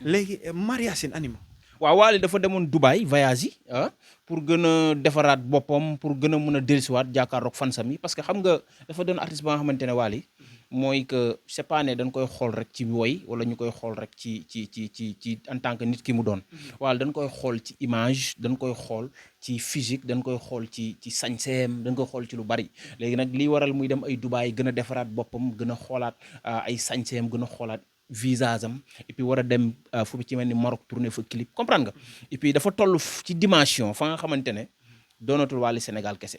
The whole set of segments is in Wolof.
léegi Maria Sine anima. waaw Wally dafa demoon Dubaï voyage yi pour gën a defaraat boppam pour gën a mën a dellusiwaat jàkkaarloog fansam yi parce que xam nga dafa doon artiste ba nga xamante ne Wally mooy que c'est pas ne dañ koy xool rek ci woy wala ñu koy xool rek ci en tant que nit ki mu doon Wally dañ koy xool ci image dañ koy xool ci physique dañ koy xool ci sañseem dañ koy xool ci lu bari léegi nag li waral muy dem ay Dubaï gën a defaraat boppam gën a xoolaat ay sañseem gën a xoolaat visage am et puis war a dem fu ci mel ni Maroc tourner fa clip comprendre nga et puis dafa toll ci dimension fa nga xamante ne doonatul Wally Sénégal kese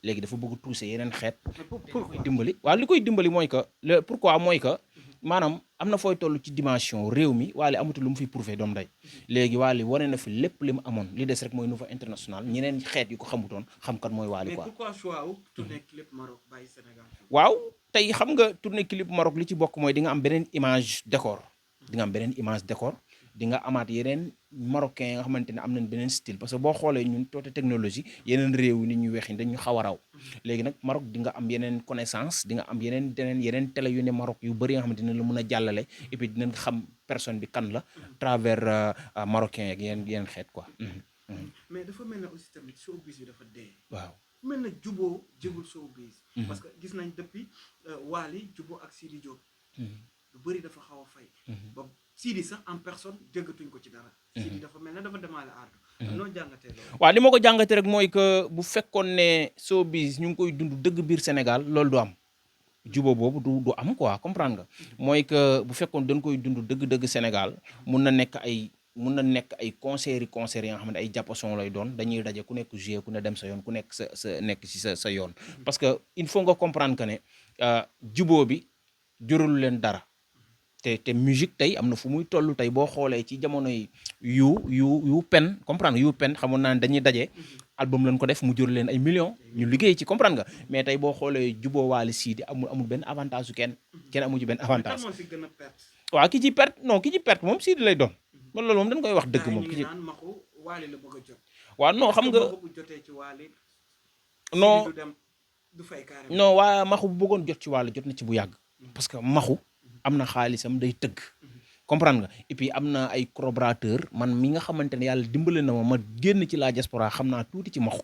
léegi dafa bëgg toucher yeneen xeet pour koy dimbali waaw li koy dimbali mooy que le pourquoi mooy que maanaam am na fooy toll ci dimension réew mi Wally amatul lu mu fiy prouver doom day léegi Wally wane na fi lépp li mu amoon li des rek mooy niveau international ñeneen xeet yu ko xamutoon xam kat mooy Wally quoi. mais pourquoi choix wu tourner clip Maroc bàyyi Sénégal. waaw tey xam nga tourner clip Maroc li ci bokk mooy di nga am beneen image décor di nga am beneen image décor di nga amaat yeneen marocain yi nga xamante ne am nañ beneen style parce que boo xoolee ñun toote technologie yeneen réew yi ni ñu weexi dañu xaw a raw léegi nag Maroc di nga am yeneen connaissance di nga am yeneen télé yu ne Maroc yu bëri nga xamante ne la mën a jàllale et puis dinañ xam personne bi kan la travers marocain ak yeneen xeet quoi. mais dafa mel ne aussi tamit showbiz bi dafa dee. waaw mel na juboo jëgul showbiz. parce que gis nañ depuis Wally juboo ak Sidi Diop. lu bëri dafa xaw a fay. ba Sidi sax en personne jëggatuñ ko ci dara. Sidi dafa mel ne dafa demaale aar. noo jàngatee loolu. waaw li ma ko jàngatee rek mooy que bu fekkoon ne showbiz ñu ngi koy dund dëgg biir Sénégal loolu du am juboo boobu du am quoi comprendre nga mooy que bu fekkoon dañ koy dund dëgg-dëgg Sénégal mun na nekk ay concert yi nga xam ne ay jàppason lay doon dañuy daje ku nekk jouer ku ne dem sa yoon ku nekk sa nekk ci sa yoon parce que il faut nga comprendre que ne juboo bi jurul leen dara te musique tey am na fu muy toll tey boo xoolee ci jamono yi yu pen comprendre yu pen xamoon naa ne dañuy daje album lañ ko def mu jur leen ay millions ñu liggéey ci comprendre nga mais tey boo xoolee juboo Wally Sidi amul benn avantage su kenn amu ci benn avantage waaw ki ci perte moom Sidi lay doon man loolu moom dañ koy wax dëgg moom ki ci waaw non xam nga non waa maxu bu bëggoon jot ci Wally jot na ci bu yàgg parce que maxu am na xaalisam day tëgg comprendre nga et puis am na ay collaborateur man mi nga xamante ne yàlla dimbale na ma génn ci la diaspora xam naa tuuti ci maxu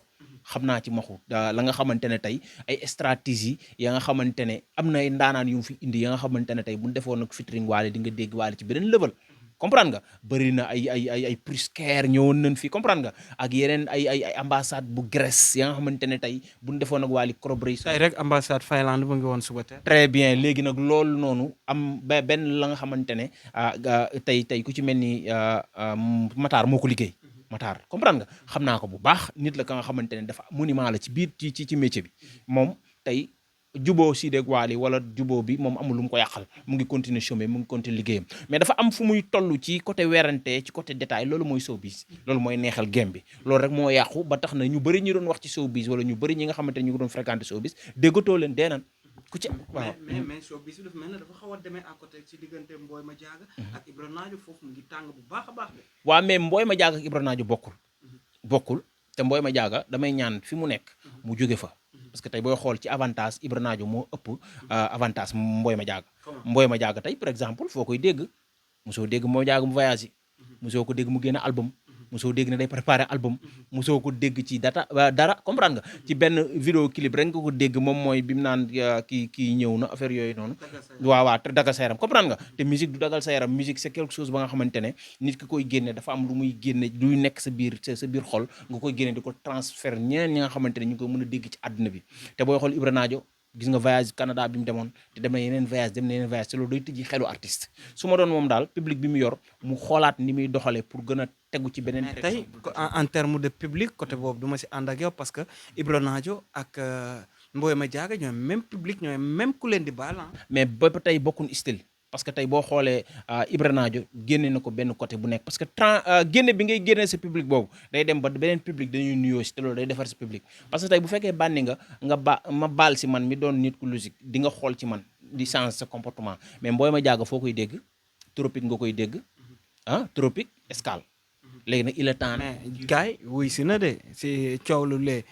la nga xamante ne tey ay stratégie ya nga xamante ne am na ay ndaanaan yu mu fi indi ya nga xamante ne tey bu ñu defoon nag featuring Wally di nga dégg Wally ci beneen level comprendre nga bëri na ay Prisker ñëwoon nañ fi comprendre nga ak yeneen ay ambassade bu Grèce ya nga xamante ne tey bu ñu defoon ak Wally collaboration tey rek ambassade Finlande mu ngi woon suba tey. très bien léegi nag loolu noonu am benn la nga xamante ne tey ku ci mel ni Matar moo ko liggéey Matar comprendre nga xam naa ko bu baax nit la ka nga xamante ne dafa monument la ci biir ci métier bi moom tey juboo Sidi ak Wally wala juboo bi moom amul lu mu ko yàqal mu ngi continuer chômer mu ngi continuer liggéeyam mais dafa am fu muy toll ci côté werante ci côté détail loolu mooy showbiz loolu mooy neexal game bi loolu rek moo yàqu ba tax na ñu bëri ñi doon wax ci showbiz wala ñu bëri ñi nga xamante ne ñu ngi doon fréquenter showbiz déggatoo leen deenan ku ci waaw mais showbiz bi dafa mel ne dafa xaw a demee à côté ci diggante Mboye Madiaga ak Ibra Nadio foofu mu ngi tàng bu baax a baax de. waaw mais Mboye Madiaga ak Ibra Nadio bokkul te Mboye Madiaga damay ñaan fi mu nekk mu jóge fa parce que tey booy xool ci avantage Ibra Nadio moo ëpp avantage Mboye Madiaga tey par exemple foo koy dégg mosoo dégg Mboye Madiaga mu voyage yi mosoo ko dégg mu génn album mosoo dégg ne day préparer album mosoo ko dégg ci dara comprendre nga ci benn vidéo clip rek nga ko dégg moom mooy bi mu naan kii ñëw na affaire yooyu noonu waaw te dagal sa yaram comprendre nga te musique du dagal sa yaram musique c'est quelque chose ba nga xamante ne nit ki koy génne dafa am lu muy génne luy nekk sa biir xol nga koy génne di ko transfert ñeneen ñi nga xamante ne ñu ngi koy mën a dégg ci àdduna bi te booy xool Ibra Nadio gis nga voyage Canada bi mu demoon te dem na yeneen voyage te loolu day tëjji xelu artiste su ma doon moom daal public bi mu yor mu xoolaat ni muy doxalee pour gën a tegu ci beneen tey en terme de public côté boobu du ma si ànd ak yow parce que Ibra Nadio ak Mboye Madiaga ñooy même public ñooy même ku leen di baal mais ba tey bokkuñ style parce que tey boo xoolee Ibra Nadio génne na ko benn côté bu nekk parce que génne bi ngay génne sa public boobu day dem ba beneen public dañuy nuyoo si te loolu day defar sa public parce que tey bu fekkee bànni ma baal si man mi doon nit ku logique di nga xool ci man di changer sa comportement mais Mboye Madiaga foo koy dégg tropique nga koy dégg tropique escale léegi nag il est temps mais gars yi wuy si na de si coow lu lee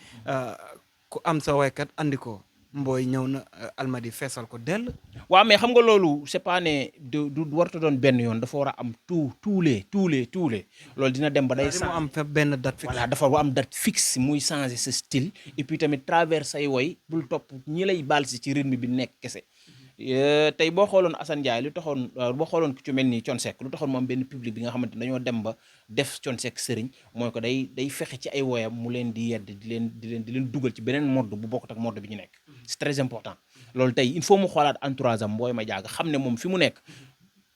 ku am sa waykat andi ko Mboy ñëw na Almadi feesal ko dell. waaw mais xam nga loolu c'est pas ne du warta doon benn yoon dafa war a am tous les loolu dina dem ba day mu am fa benn date fixe. voilà dafa am date fixe muy changer sa style et puis tamit travers say woy bul topp ñi lay baal si ci rythme bi nekk kese tey boo xooloon Assane Ndiaye lu taxoon boo xooloon ku ci mel ni Thione Seck lu taxoon moom benn public bi nga xamante ne dañoo dem ba def Thione Seck sëriñ mooy ko day fexe ci ay woyam mu leen di yedd di leen dugal ci beneen mode bu bokkut ak mode bi ñu nekk c'est très important loolu tey il faut mu xoolaat entourage am Mboye Madiaga xam ne moom fi mu nekk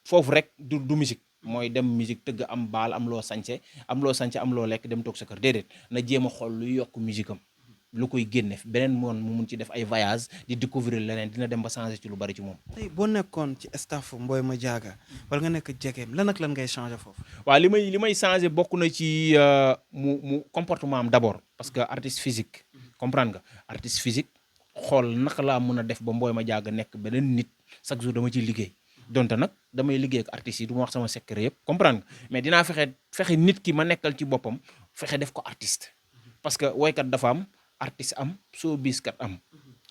foofu rek du musique mooy dem musique tëgg am baal am loo sañse am loo lekk dem toog sa kër déedéet na jéem a xool luy yokk musique am lu koy génne beneen moon mu mun ci def ay voyage di découvrir leneen dina dem ba changer ci lu bari ci moom. tey boo nekkoon ci staff Mboye Madiaga wala nga nekk jegeem lan ak lan ngay changer foofu. waaw li may changer bokk na ci mu comportement am d'abord parce que artiste physique comprendre nga artiste physique xool naka laa mën a def ba Mboye Madiaga nekk beneen nit chaque jour dama ciy liggéey donte nag damay liggéey ak artistes yi du ma wax sama secret yëpp comprendre nga mais dinaa fexe nit ki ma nekkal ci boppam fexe def ko artiste parce que woykat dafa am. artiste am showbiz kat am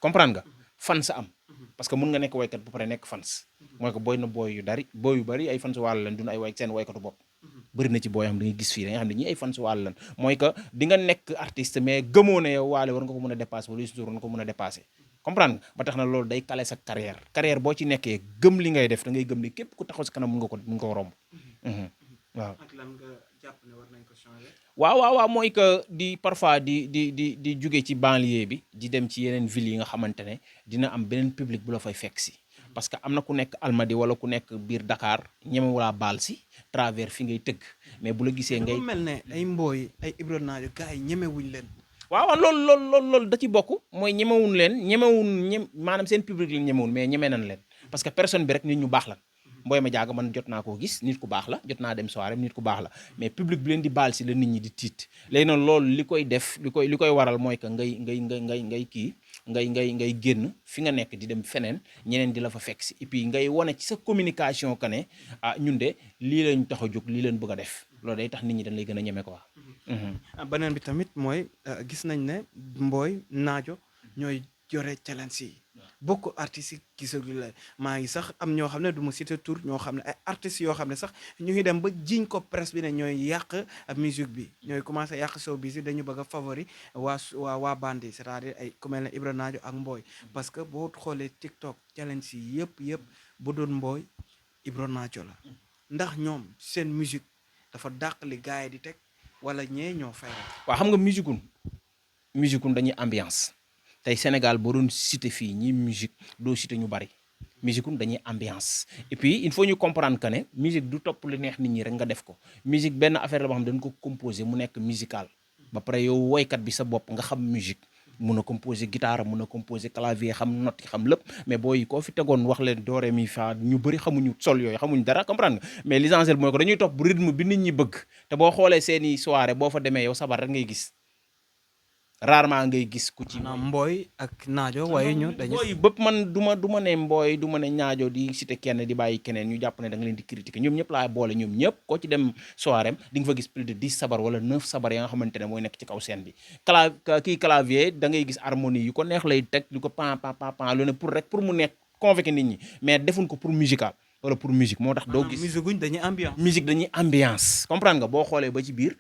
comprendre nga fans am parce que mun nga nekk woykat bu pare nekk fans mooy ko booy yu bari ay fans wàll lan duna ay woy seen woykatu bopp bëri na ci booy xam da ngay gis fii da nga xam ne ñi ay fans wàll lan mooy que di nga nekk artiste mais gëmoo ne yow waale war nga ko mën a dépasser wala Youssou Ndour war nga ko mën a dépasser comprendre nga ba tax na loolu day kale sa carrière boo ci nekkee gëm li ngay def da ngay gëm ni képp ku taxaw si kanam mun nga ko romb waaw ak lan nga jàpp ne war nañ ko changer. waaw mooy que parfois di jóge ci banlieue bi di dem ci yeneen villes yi nga xamante ne dina am beneen public bu la fay fekk si parce que am na ku nekk Almadi wala ku nekk biir Dakar ñemewulaa baal si travers fi ngay tëgg mais bu la gisee ngay mel ne ay Mboye ay Ibro Nadio gars yi ñemewuñ leen. waaw loolu da ci bokk mooy maanaam seen public la ñemewun mais ñeme nañ leen parce que personne bi rek nit ñu baax la Mboye Madiaga man jot naa koo gis nit ku baax la jot naa dem soirée nit ku baax la mais public bi leen di baal si la nit ñi di tiit léegi nag loolu li koy waral mooy que ngay génn fi nga nekk di dem feneen ñeneen di la fa fekk si et puis ngay wane ci sa communication que ne ñun de lii lañ tax a jóg lii leen bëgg a def loolu day tax nit ñi dañ lay gën a ñeme quoi. beneen bi tamit mooy gis nañ ne Mboye Nadio ñooy yore challenge yi bokk artistes yi gisagu la maa ngi sax am ñoo xam ne du ma citer tur ñoo xam ne ay artistes yoo xam ne sax ñu ngi dem ba jiñ ko presse bi ne ñooy yàq musique bi ñooy commencé yàq showbiz bi dañu bëgg a favori waa bandi c'est-à-dire ay ku mel ne Ibro Nadio ak Mboye parce que boo xoolee TikTok challenge yi yëpp bu doon Mboye Ibro Nadio la ndax ñoom seen musique dafa dàq li gars yi di teg wala ñee ñoo fay rek. waaw xam nga musique dañuy ambiance. tey Sénégal boo doon cité fii ñi musique doo cité ñu bari musique dañuy ambiance et puis il faut ñu comprendre que ne musique du topp lu neex nit ñi rek nga def ko musique benn affaire la boo xam dañ ko composé mu nekk musical ba pare yow woykat bi sa bopp nga xam musique mun a composé guitare mun a composé clavier xam note xam lépp mais booy koo fi tegoon wax leen doore mi fa ñu bëri xamuñu sol yooyu xamuñu dara comprendre nga mais l'essentiel mooy ko dañuy topp rythme bi nit ñi bëgg te boo xoolee seeni soirée boo fa demee yow sabar rek ngay gis rarement ngay gis ku ci Mboye ak Nadio waaye ñu dañu Mboye bëpp man du ma ne Mboye du ma ne Nadio di cité kenn di bàyyi keneen ñu jàpp ne da nga leen di critiquer ñoom ñëpp laa boole ñoom ñëpp koo ci dem soirée di nga fa gis plus de 10 sabar wala 9 sabar ya nga xamante ne mooy nekk ci kaw scène bi clavier da ngay gis harmonie yu ko neex lay teg lu ko pan lu ne pour mu nekk convaincre nit ñi mais defuñ ko pour musical wala pour musique moo tax doo gis musique dañuy ambiance comprendre nga boo xoolee ba ci biir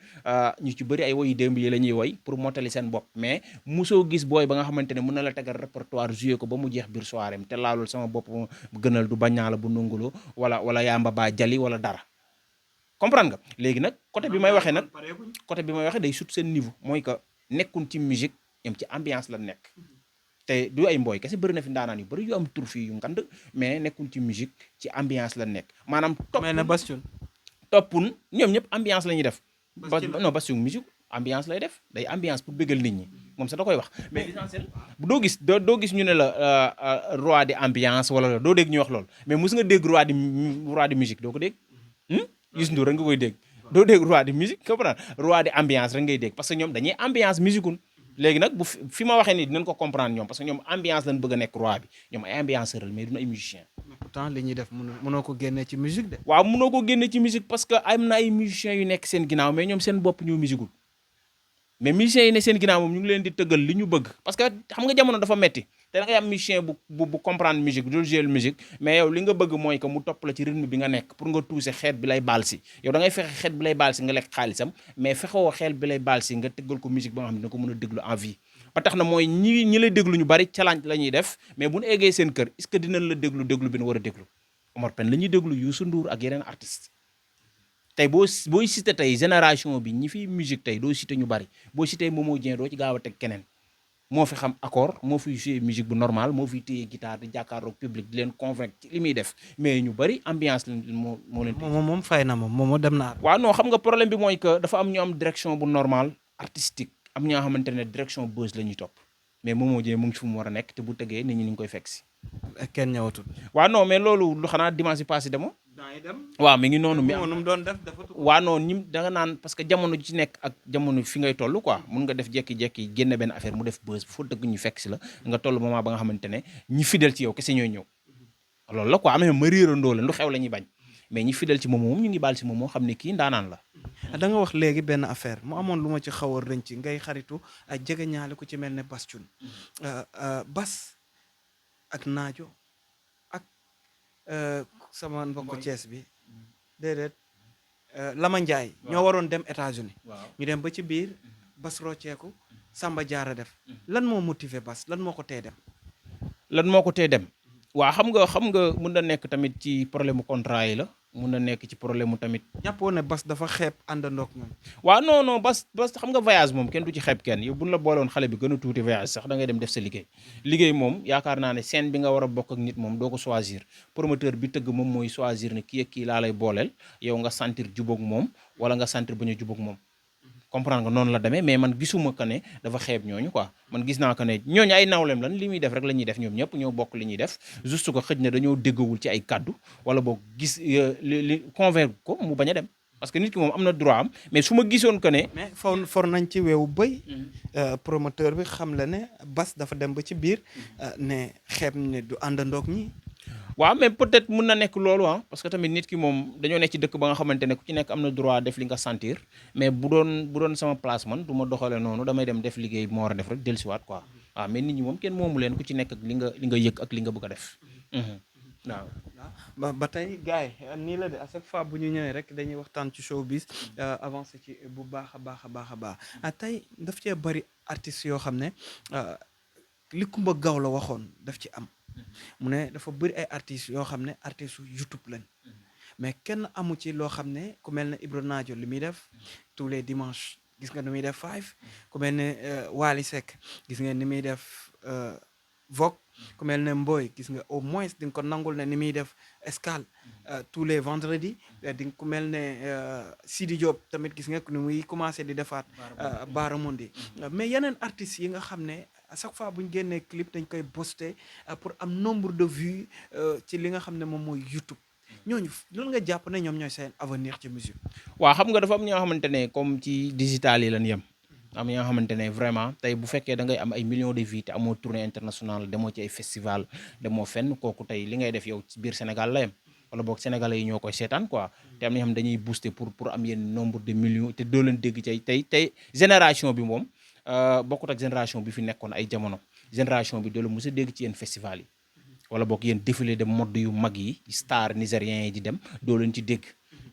ñu ci bëri ay woyu démb yi la ñuy woy pour mottali seen bopp mais musoo gis booy ba nga xamante ne mën na la tegal répertoire joué ko ba mu jeex biir soirée te laalul sama bopp gënal du bañaa la bu nunguloo wala yamba ba jali wala dara comprendre nga léegi nag côté bi may waxee day sut seen niveau mooy que nekkun ci musique ñoom ci ambiance la nekk te du ay Mboye kese bëri na fi ndaanaan yu bëri yu am tur fii yu ngand mais nekkul ci musique ci ambiance la nekk maanaam toppun ñoom ñëpp ambiance la ñuy def non Bastion musique ambiance lay def day ambiance pour bëggal nit ñi moom sax da koy wax mais l'essentiel doo gis ñu ne la roi de ambiance wala doo dégg ñu wax loolu mais mos nga dégg roi de musique doo ko dégg Youssou Ndour rek nga koy dégg doo dégg roi de musique comprendre roi de ambiance rek ngay dégg parce que ñoom dañuy ambiance musique léegi nag bu fi ma waxee nii dinañ ko comprendre ñoom parce que ñoom ambiance lañ bëgg a nekk roi bi ñoom ay ambianceur mais duñu ay musicien mais pourtant li ñuy def mënoo ko génnee ci musique de waaw mënoo ko génnee ci musique parce que am na ay musiciens yu nekk seen ginnaaw mais ñoom seen bopp ñoo musiqueul mais musiciens yi ne seen ginnaaw moom ñu ngi leen di tëggal li ñu bëgg parce que xam nga jamono dafa metti te da ngay am musicien bu comprendre musique du jouer musique mais yow li nga bëgg mooy que mu topp la ci rythme bi nga nekk pour nga toucher xeet bi lay baal si yow da ngay fexe xeet bi lay baal si nga lekk xaalisam mais fexewoo xeet bi lay baal si nga tëggal ko musique ba nga xam ne dina ko mën a déglu en vie ba tax na mooy ñi lay déglu ñu bari challenge la ñuy def mais bu ñu eggee seen kër est-ce que dinañ la déglu bi ñu war a déglu Omar Pène la ñuy déglu Youssou Ndour ak yeneen artistes tey booy cité tey génération bi ñi fi musique tey doo cité ñu bari boo cité Momo Dieng doo ci gaaw a teg keneen moo fi xam accord moo fi jouer musique bu normal moo fi téye guitare di jàkkaarloog public di leen convaincre ci li muy def mais ñu bari ambiance moo leen moom fay na moom dem naa waaw non xam nga problème bi mooy que dafa am ñu am direction bu normal artistique am ñoo xamante ne direction buzz la ñuy topp mais Momo Dieng mu ngi fi mu war a nekk te bu tëggee nit ñi ñu ngi koy fekk si kenn ñëwatul waaw non mais loolu lu xanaa dimanche bi passé demoo waaw mi ngi noonu mi nu mu doon def dafa waaw noonu ñi da nga naan parce que jamono ji ci nekk ak jamono fi ngay toll quoi mun nga def jekki-jekki génne benn affaire mu def buzz foo dëgg ñu fekk si la nga toll moment ba nga xamante ne ñi fidèle ci yow kese ñooy ñëw loolu la quoi amee ma réerandoo leen lu xew la ñuy bañ mais ñi fidèle ci moom ñu ngi baal si moom moo xam ne kii ndaanaan la da nga wax léegi benn affaire mu amoon lu ma ci xaw a rënc ngay xaritu ak jege ñaale ku ci mel ne Bass Thioung Bass ak Naajo ak sama mbokk Thiès bi déedéet Lama Ndiaye ñoo waroon dem États-Unis ñu dem ba ci biir Bass rocceeku Samba Diarra def lan moo motiver Bass lan moo ko tee dem waaw xam nga mun na nekk tamit ci problème contrat yi la mun na nekk ci problème mu tamit jàppoo ne Bass dafa xeeb àndandoog ñoom waaw non Bass xam nga voyage moom kenn du ci xeeb kenn yow buñ la boole woon xale bi gën a tuuti voyage sax da ngay dem def sa liggéey moom yaakaar naa ne scène bi nga war a bokk ak nit moom doo ko choisir promoteur bi tëgg moom mooy choisir ne kii ak kii laa lay booleel yow nga sentir jubóog moom wala nga sentir bañ a jubóog moom comprendre nga noonu la demee mais man gisuma que ne dafa xeeb ñooñu quoi man gis naa que ne ñooñu ay nawleem lan li muy def rek la ñuy def ñoom ñëpp ñoo bokk li ñuy def juste que xëj na dañoo déggawul ci ay kaddu wala boog gis li convaincre ko mu bañ a dem parce que nit ki moom am na droit am mais su ma gisoon que ne. mais for nañ ci weewu bëy promoteur bi xam la ne Bass dafa dem ba ci biir ne xeeb ne du àndandoog ñi. waaw mais peut-être mun na nekk loolu parce que tamit nit ki moom dañoo nekk ci dëkk ba nga xamante ne ku ci nekk am na droit def li nga sentir mais bu doon sama place man du ma doxalee noonu damay dem def liggéey bi ma war a def rek dellusiwaat quoi waaw mais nit ñi moom kenn moomu leen ku ci nekk ak li nga yëg ak li nga bëgg a def waaw. ba tey gars yi nii la de à chaque fois bu ñu ñëwee rek dañuy waxtaan ci showbiz avancé ci bu baax a baax tey daf cee bari artistes yoo xam ne li Kumba Gawlo waxoon daf ci am. mu ne dafa bëri ay artistes yoo xam ne artistes YouTube lañ mais kenn amu ci loo xam ne ku mel ne Ibro Nadio li muy def tous les dimanches gis nga ni muy def 5 ku mel ne Wally Seck gis nga ni muy def Vogue ku mel ne Mboy gis nga au moins di nga ko nangul ne ni muy def escale tous les vendredis di nga ku mel ne Sidi Diop tamit gis nga ni muy commencé di defaat Baaramundi mais yeneen artistes yi nga xam ne à chaque fois bu ñu génnee clip dañ koy poster pour am nombre de vues ci li nga xam ne moom mooy YouTube ñooñu loolu nga jàpp ne ñoom ñooy seen avenir ci musique. waaw xam nga dafa am ñoo xamante ne comme ci digital yi lañ yem am ñoo xamante ne vraiment tey bu fekkee da ngay am ay millions de vues te amoo tournée internationale demoo ci ay festival demoo fenn kooku tey li ngay def yow ci biir Sénégal la yem wala boog sénégalais yi ñoo koy seetaan quoi te am na ñoo xam dañuy booster pour am yenn nombre de millions te doo leen dégg ci tey génération bi moom. bokkut ak génération bi fi nekkoon ay jamono génération bi doolu mos a dégg ci yenn festival yi wala bokk yéen défilé de mode yu mag yi star nigériens yi di dem doo leen ci dégg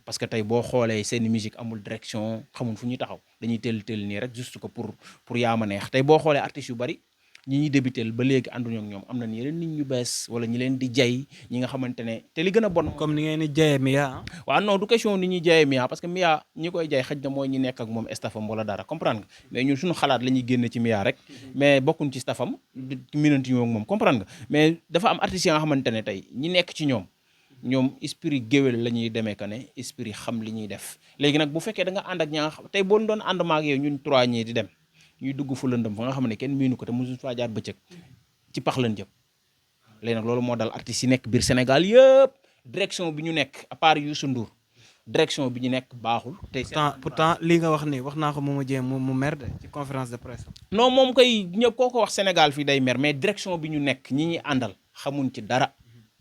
parce que tey boo xoolee seeni musique amul direction xamul fu ñuy taxaw dañuy teel nii rek juste que pour yaama neex tey boo xoolee artistes yu bari ñi ñuy débuté ba léegi ànduñu ak ñoom am na yeneen nit ñu bees wala ñi leen di jay ñi nga xamante ne te li gën a bon. comme ni ngeen di jayee Mia. waaw non du question ni ñuy jayee Mia parce que Mia ñi koy jay xëj na mooy ñi nekk ak moom staffam wala dara comprendre nga mais ñun suñu xalaat la ñuy génne ci Mia rek mais bokkuñ ci staffam minanti ñoo ak moom comprendre nga mais dafa am artistes yi nga xamante ne tey ñi nekk ci ñoom esprit géwél la ñuy demee que ne esprit xam li ñuy def léegi nag bu fekkee da nga ànd ak ñaa nga xam tey boo doon ànd maag yow ñun 3 ñii di dem ñuy dugg fu lëndëm fa nga xam ne kenn miinu ko te mosu faa jaar bëccëg ci pax lañ jëm léegi nag loolu moo dal artistes yi nekk biir Sénégal yëpp direction bi ñu nekk à part Youssou Ndour direction bi ñu nekk baaxul. pourtant li nga wax nii wax naa ko Momo Dieng mu mer de ci conférence de presse. non moom koy ñëpp koo ko wax Sénégal fii day mer mais direction bi ñu nekk ñi ñuy àndal xamuñ ci dara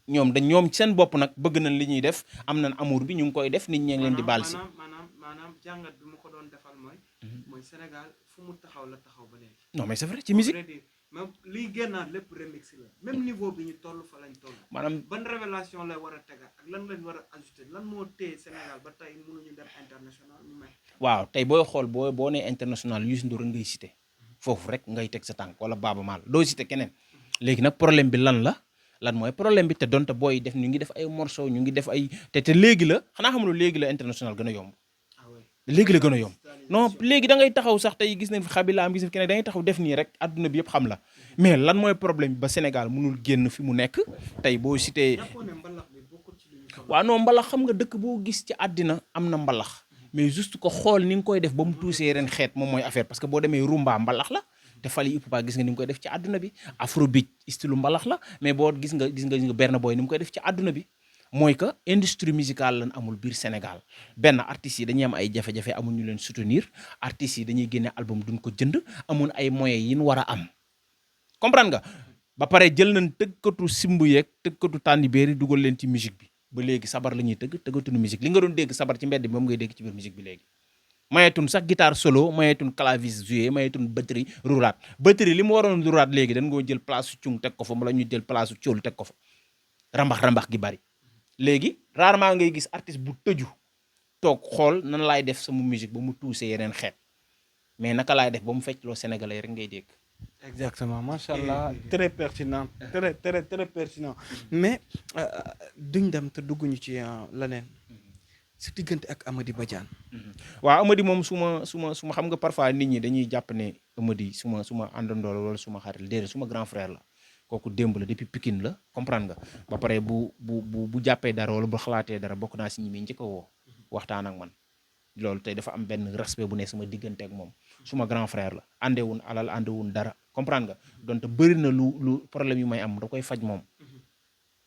ñoom seen bopp nag bëgg nañ li ñuy def am nañ amour bi ñu ngi koy def nit ñee ngi leen di baal si. maanaam jàngat bi ma ko doon defal mooy Sénégal fu mu taxaw la taxaw ba léegi. non mais c'est vrai ci musique mais liy génnaat lépp remix la même niveau bi ñu toll fa lañ toll. maanaam ban révélation la war a tegaat ak lan lañ war a ajouter lan moo téye Sénégal ba tey mënuñu dem international ñu may. waaw tey booy xool boo nee international Youssou Ndour ngay cité foofu rek ngay teg sa tànk wala Baaba Maal doo cité keneen léegi nag problème bi lan la lan mooy problème bi te donte booy def ñu ngi def ay morceau ñu ngi def ay te léegi la xanaa xamul léegi la international gën a yomb léegi la gën a yomb non léegi da ngay taxaw sax tey gis nañ fi xabilaam gis nañ fi keneen da ngay taxaw def nii rek adduna bi yëpp xam la mais lan mooy problème bi ba Sénégal mënul génn fi mu nekk tey boo cité waaw non mbalax xam nga dëkk boo gis ci àddina am na mbalax mais juste ko xool ni nga koy def ba mu tuusee ren xeet moom mooy affaire parce que boo demee rumba mbalax la te Fally Ipupa gis nga ni mu koy def ci àdduna bi afrobeat style mbalax la mais boo gis nga Burna Boy ni mu koy def ci àdduna bi mooy que industrie musicale lan amul biir Sénégal benn artistes yi dañuy am ay jafe-jafe amul ñu leen soutenir artistes yi dañuy génne album duñ ko jënd amul ay moyens yi ñu war a am comprendre nga ba pare jël nañ tëggkatu simb yeeg tëggkatu tànnibéer yi dugal leen ci musique bi ba léegi sabar la ñuy tëggatuñu musique li nga doon dégg sabar ci mbedd bi moom ngay dégg ci biir musique bi léegi mayetun sax guitare solo mayetun clavis joué mayetun batterie roulade batterie li mu waroon roulade léegi dañ ngoo jël place su cung teg ko fa wala ñu jël place su cóol teg ko fa rambax gi bari léegi rarement ngay gis artiste bu tëju toog xool nan laay def sama musique ba mu tuusee yeneen xeet mais naka laay def ba mu fecc loo sénégalais rek ngay dégg. Exactement, machallah, très pertinent, très pertinent. Mais duñ dem te dugguñu ci leneen sa diggante ak Amady Badiane. waaw Amady moom suma xam nga parfois nit ñi dañuy jàpp ne Amady suma àndandoo la wala suma xarit déedéet suma grand frère la kooku démb la depuis Pikine la comprendre nga ba pare bu jàppee dara wala bu xalaatee dara bokk naa si ñi muy njëkk a woo waxtaan ak man loolu tey dafa am benn respect bu ne sama diggante ak moom suma grand frère la àndewun alal àndewun dara comprendre nga donte bëri na lu problème yu may am da koy faj moom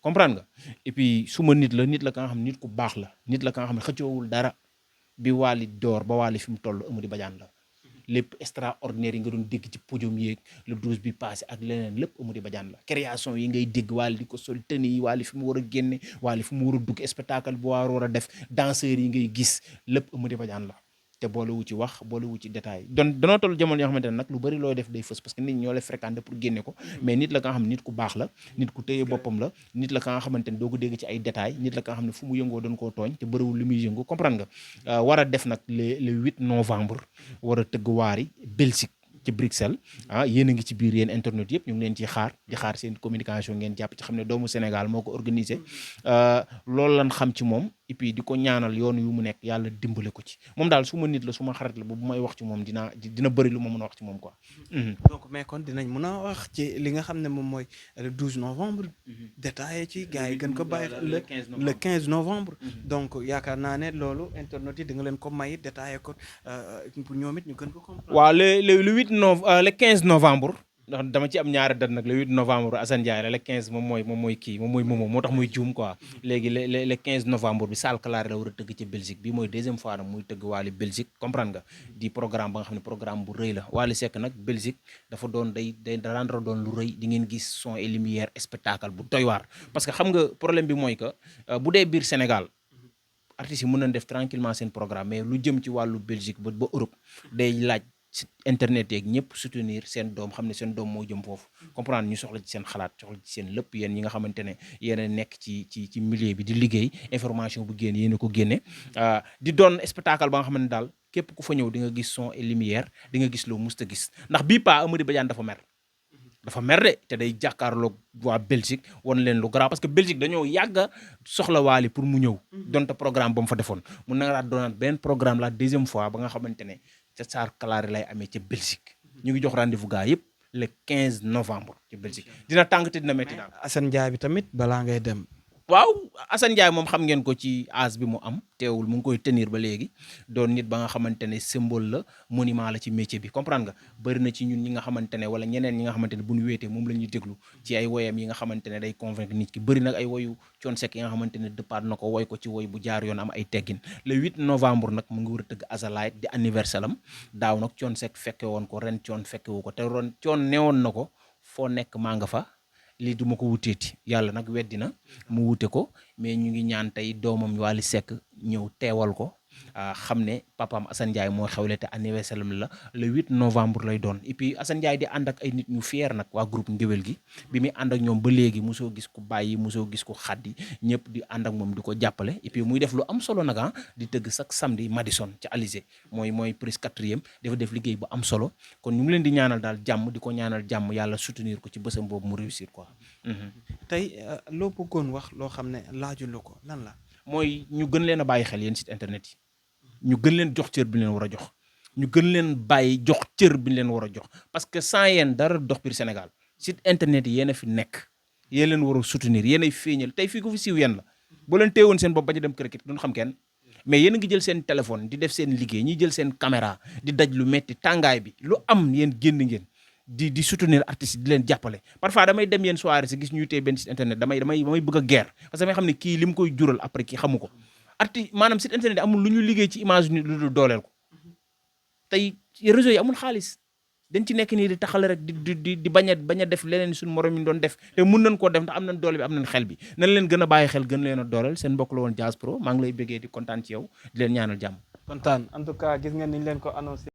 comprendre nga et puis suma nit la ka nga xam nit ku baax la nit la ka nga xam ne xëccoowul dara bi Wally door ba Wally fi mu toll Amady Badiane la lépp extraordinaire yi nga doon dégg ci podium yeeg le 12 bi passé ak leneen lépp Amady Badiane la création yi ngay dégg Wally di ko sol tenue yi Wally fi mu war a génne Wally fi mu war a dugg spectacle bu war a def danseurs yi ngay gis lépp Amady Badiane la te boolewu ci wax boolewu ci détail danoo toll jamono yoo xamante ne nag lu bari looy def day fës parce que nit ñi ñoo lay fréquenté pour génne ko mais nit la ka nga xam ne nit ku baax la nit ku téye boppam la nit la ka nga xamante ne doo ko dégg ci ay détails nit la ka nga xam ne fu mu yëngoo doon koo tooñ te bëriwul li muy yëngu comprendre nga war a def nag le 8 novembre war a tëgg waari Belgique ci Bruxelles yéen a ngi ci biir yéen internet yëpp ñu ngi leen ciy xaar di xaar seen communication ngeen jàpp ci xam ne doomu Sénégal moo ko organisé loolu lan xam ci moom et puis di ko ñaanal yoon yu mu nekk yàlla dimbale ko ci moom daal su ma nit la su ma xarit la bu may wax ci moom dina bëri lu ma mën a wax ci moom quoi. donc mais kon dinañ mën a wax ci li nga xam ne moom mooy le 12 novembre. détaillé ci gars yi gën ko bàyyi le 15 novembre. donc yaakaar naa ne loolu internet yi di nga leen ko may détaillé ko pour ñoom it ñu gën ko comprendre. waaw le 15 novembre. ndax dama ci am ñaari date nag le 8 novembre Assane Ndiaye la le 15 moom mooy Momo moo tax muy juum quoi léegi le 15 novembre bi Salle Claire la war a tëgg ci Belgique bi mooy deuxième fois nag muy tëgg Wally Belgique comprendre nga di programme ba nga xam ne programme bu rëy la Wally Seck nag Belgique dafa doon day rendre doon lu rëy di ngeen gis son et lumière spectacle bu doy waar parce que xam nga problème bi mooy que bu dee biir Sénégal artistes yi mën nañ def tranquillement seen programme mais lu jëm ci wàllu Belgique ba Europe day laaj internet yeeg ñëpp soutenir seen doom xam ne seen doom moo jëm foofu comprendre ñu soxla ci seen xalaat soxla ci seen lépp yéen ñi nga xamante ne yéen a nekk ci milieu bi di liggéey information bu génn yéen a ko génne di doon spectacle ba nga xamante ne daal képp ku fa ñëw di nga gis son et lumière di nga gis loo musta gis ndax bii pas Amady Badiane dafa mer de te day jàkkaarloog waa Belgique wan leen lu grave parce que Belgique dañoo yàgg soxla Wally pour mu ñëw donte programme ba mu fa defoon mu naraat doonaat benn programme la deuxième fois ba nga xamante ne ca Salle Claire lay amee ca Belgique ñu ngi jox rendez-vous gars yëpp le 15 novembre ci Belgique dina tàng te dina métti daal. Assane Ndiaye bi tamit balaa ngay dem. waaw Assane Ndiaye moom xam ngeen ko ci âge bi mu am teewul mu ngi koy tenir ba léegi doon nit ba nga xamante ne symbole la monument la ci métier bi comprendre nga bëri na ci ñun ñi nga xamante ne wala ñeneen ñi nga xamante ne bu ñu wéetee moom la ñuy déglu ci ay woyam yi nga xamante ne day convaincre nit ki bëri nag ay woyu Thione Seck yi nga xamante ne dëppaat na ko woy ko ci woy bu jaar yoon am ay teggin le 8 novembre nag mu ngi war a tëgg Azalaï di anniversaire am daaw nag Thione Seck fekke woon ko ren Thione fekke wu ko te ron Thione newoon na ko foo nekk maa nga fa lii duma ko wuteeti yàlla nag weddi na mu wute ko mais ñu ngi ñaan tey doomam Wally Seck ñëw teewal ko xam ne papaam Assane Ndiaye moo xewle te anniversaire am la le 8 novembre lay doon et puis Assane Ndiaye di ànd ak ay nit ñu fier nag waa groupe ngéwél gi bi muy ànd ak ñoom ba léegi mosoo gis ku bàyyi mosoo gis ku xaddi ñëpp di ànd ak moom di ko jàppale et puis muy def lu am solo nag di tëgg chaque samedi Madison ci Alizé mooy prise 4e dafa def liggéey bu am solo kon ñu ngi leen di ñaanal daal jàmm di ko ñaanal jàmm yàlla soutenir ko ci bësam boobu mu réussir quoi. tey loo bëggoon wax loo xam ne laajuloo ko lan la. mooy ñu gën leen a bàyyi xel yéen site internet yi ñu gën leen jox cër bi leen war a jox ñu gën leen bàyyi jox cër bi leen war a jox parce que sans yéen dara dox biir Sénégal site internet yi yéen a fi nekk yéen leen war a soutenir yéen ay feeñal tey fii ko fi siiw yéen la boo leen téewoon seen bopp bañ a dem kër duñ xam kenn mais yéen a ngi jël seen téléphone di def seen liggéey ñi jël seen caméra di daj lu metti tàngaay bi lu am yéen génn ngeen di soutenir artistes yi di leen jàppale parfois damay dem yenn soirée si gis ñuy tey benn site internet damay bëgg a guerre parce que damay xam ne kii li mu koy jural après kii xamu ko maanaam site internet amul lu ñu liggéey ci image nit lu dul dooleel ko tey réseau yi amul xaalis dañ ci nekk nii di taxale rek di bañ a def leneen suñu morom yi doon def te mun nañ koo def ndax am nañ doole bi am nañ xel bi nañ leen gën a bàyyi xel gën leen a dooleel seen mbokk la woon Diaz Pro maa ngi lay bëggee di kontaan ci yow di leen ñaanal jàmm kontaan en tout cas gis ngeen ni ñu leen ko annoncé